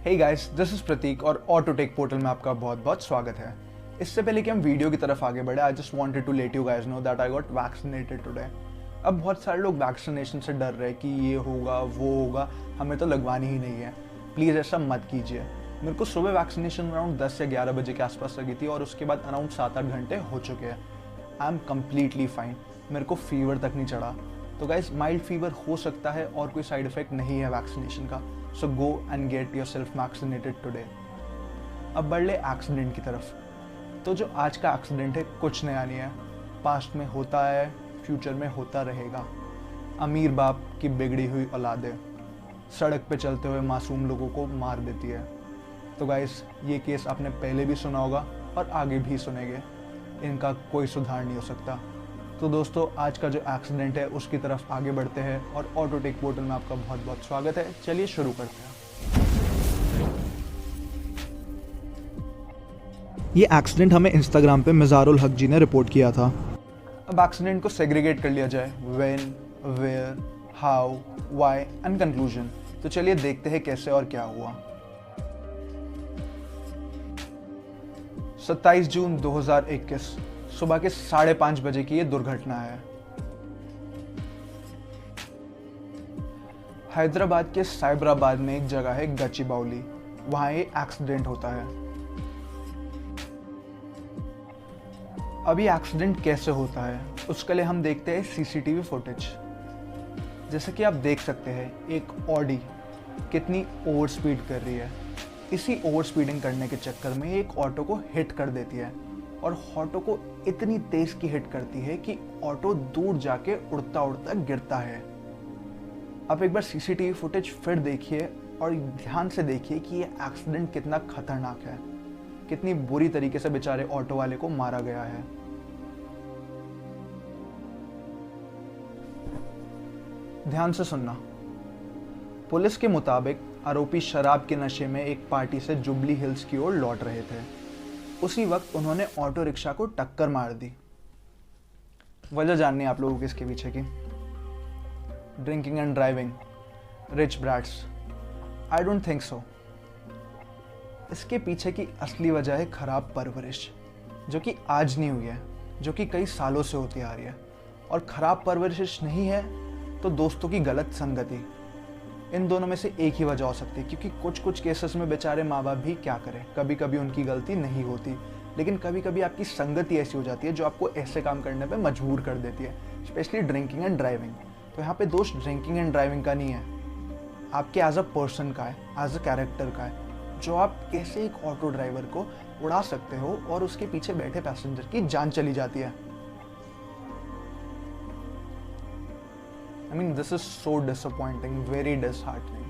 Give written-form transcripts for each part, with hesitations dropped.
Hey guys, this is प्रतीक और Autotech portal में आपका बहुत बहुत स्वागत है। इससे पहले कि हम वीडियो की तरफ आगे बढ़े, I just wanted to let you guys know that I got vaccinated today. अब बहुत सारे लोग वैक्सीनेशन से डर रहे हैं कि ये होगा वो होगा, हमें तो लगवानी ही नहीं है। प्लीज़ ऐसा मत कीजिए। मेरे को सुबह वैक्सीनेशन अराउंड 10 या 11 बजे के आसपास लगी थी और उसके बाद अराउंड 7-8 घंटे हो चुके हैं। आई एम कम्प्लीटली फाइन, मेरे को फीवर तक नहीं चढ़ा। तो गाइस, माइल्ड फीवर हो सकता है और कोई साइड इफेक्ट नहीं है वैक्सीनेशन का। So go and get yourself vaccinated today. अब बढ़ ले एक्सीडेंट की तरफ। तो जो आज का एक्सीडेंट है कुछ नया नहीं है, पास्ट में होता है, फ्यूचर में होता रहेगा। अमीर बाप की बिगड़ी हुई औलादें सड़क पे चलते हुए मासूम लोगों को मार देती है। तो गाइस, ये केस आपने पहले भी सुना होगा और आगे भी सुनेंगे। इनका कोई सुधार नहीं हो सकता। तो दोस्तों, आज का जो एक्सीडेंट है उसकी तरफ आगे बढ़ते हैं और ऑटोटेक पोर्टल में आपका बहुत बहुत स्वागत है। चलिए शुरू करते हैं। ये एक्सीडेंट हमें इंस्टाग्राम पे मिजारुल हक जी ने रिपोर्ट किया था। अब एक्सीडेंट को सेग्रीगेट कर लिया जाए, when, where, how, why and conclusion. तो चलिए देखते हैं कैसे और क्या हुआ। 27 जून 2021 सुबह के 5:30 बजे की ये दुर्घटना है। हैदराबाद के साइबराबाद में एक जगह है गचिबाउली, वहां ये एक्सीडेंट होता है। अब ये एक्सीडेंट कैसे होता है उसके लिए हम देखते हैं सीसीटीवी फुटेज। जैसे कि आप देख सकते हैं, एक ऑडी कितनी ओवर स्पीड कर रही है। इसी ओवर स्पीडिंग करने के चक्कर में एक ऑटो को हिट कर देती है और ऑटो को इतनी तेज की हिट करती है कि ऑटो दूर जाके उड़ता उड़ता गिरता है। आप एक बार सीसीटीवी फुटेज फिर देखिए और ध्यान से देखिए कि ये एक्सीडेंट कितना खतरनाक है, कितनी बुरी तरीके से बेचारे ऑटो वाले को मारा गया है। ध्यान से सुनना। पुलिस के मुताबिक आरोपी शराब के नशे में एक पार्टी से जुबली हिल्स की ओर लौट रहे थे। उसी वक्त उन्होंने ऑटो रिक्शा को टक्कर मार दी। वजह जाननी है आप लोगों को इसके पीछे की। Drinking and driving, rich brats? I don't think so. इसके पीछे की असली वजह है खराब परवरिश, जो कि आज नहीं हुई है, जो कि कई सालों से होती आ रही है। और खराब परवरिश नहीं है तो दोस्तों की गलत संगति। इन दोनों में से एक ही वजह हो सकती है, क्योंकि कुछ कुछ केसेस में बेचारे माँ बाप भी क्या करें, कभी कभी उनकी गलती नहीं होती, लेकिन कभी कभी आपकी संगति ऐसी हो जाती है जो आपको ऐसे काम करने पे मजबूर कर देती है, स्पेशली ड्रिंकिंग एंड ड्राइविंग। तो यहाँ पे दोष ड्रिंकिंग एंड ड्राइविंग का नहीं है, आपके एज अ पर्सन का है, एज अ कैरेक्टर का है। जो आप कैसे एक ऑटो ड्राइवर को उड़ा सकते हो और उसके पीछे बैठे पैसेंजर की जान चली जाती है। I mean, this is so disappointing, very disheartening.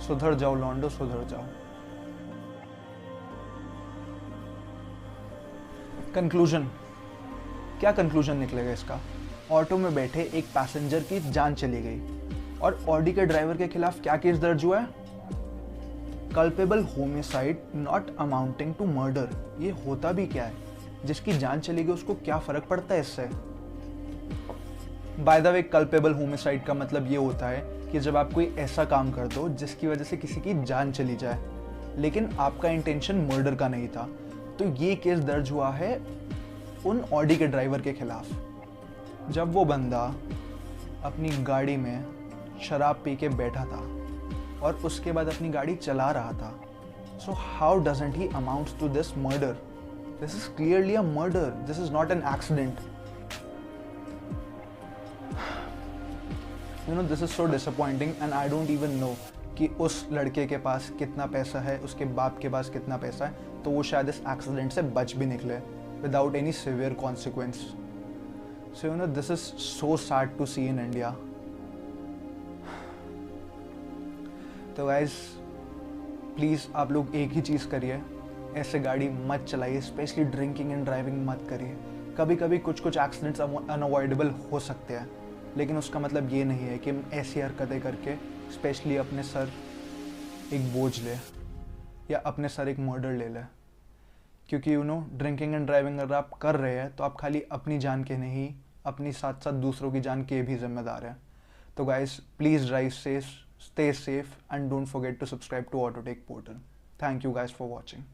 सुधर जाओ लॉन्डो, सुधर जाओ। कंक्लूजन, क्या कंक्लूजन निकलेगा इसका? ऑटो में बैठे एक पैसेंजर की जान चली गई और ऑडी के ड्राइवर के खिलाफ क्या केस दर्ज हुआ है? Culpable homicide not amounting to murder. ये होता भी क्या है? जिसकी जान चली गई उसको क्या फर्क पड़ता है इससे? By the way, culpable homicide का मतलब ये होता है कि जब आप कोई ऐसा काम कर दो जिसकी वजह से किसी की जान चली जाए, लेकिन आपका इंटेंशन मर्डर का नहीं था। तो ये केस दर्ज हुआ है उन ऑडी के ड्राइवर के खिलाफ, जब वो बंदा अपनी गाड़ी में शराब पी के बैठा था और उसके बाद अपनी गाड़ी चला रहा था। So how doesn't he amounts to this murder? This is clearly a murder, this is not an accident. You know, this is so disappointing and I don't even know कि उस लड़के के पास कितना पैसा है, उसके बाप के पास कितना पैसा है, तो वो शायद इस एक्सीडेंट से बच भी निकले without any severe consequence. So you know, this is so sad to see in India. तो guys, प्लीज़ आप लोग एक ही चीज़ करिए, ऐसे गाड़ी मत चलाइए, स्पेशली ड्रिंकिंग एंड ड्राइविंग मत करिए। कभी कभी कुछ कुछ एक्सीडेंट्स अनअवॉइडेबल हो सकते हैं, लेकिन उसका मतलब ये नहीं है कि हम ऐसी हरकतें करके स्पेशली अपने सर एक बोझ ले या अपने सर एक मर्डर ले ले। क्योंकि you know, drinking and driving अगर आप कर रहे हैं तो आप खाली अपनी जान के नहीं, अपनी साथ साथ दूसरों की जान के भी जिम्मेदार हैं। तो guys, please drive safe, stay safe, and don't forget to subscribe to Autotake portal. Thank you guys for watching.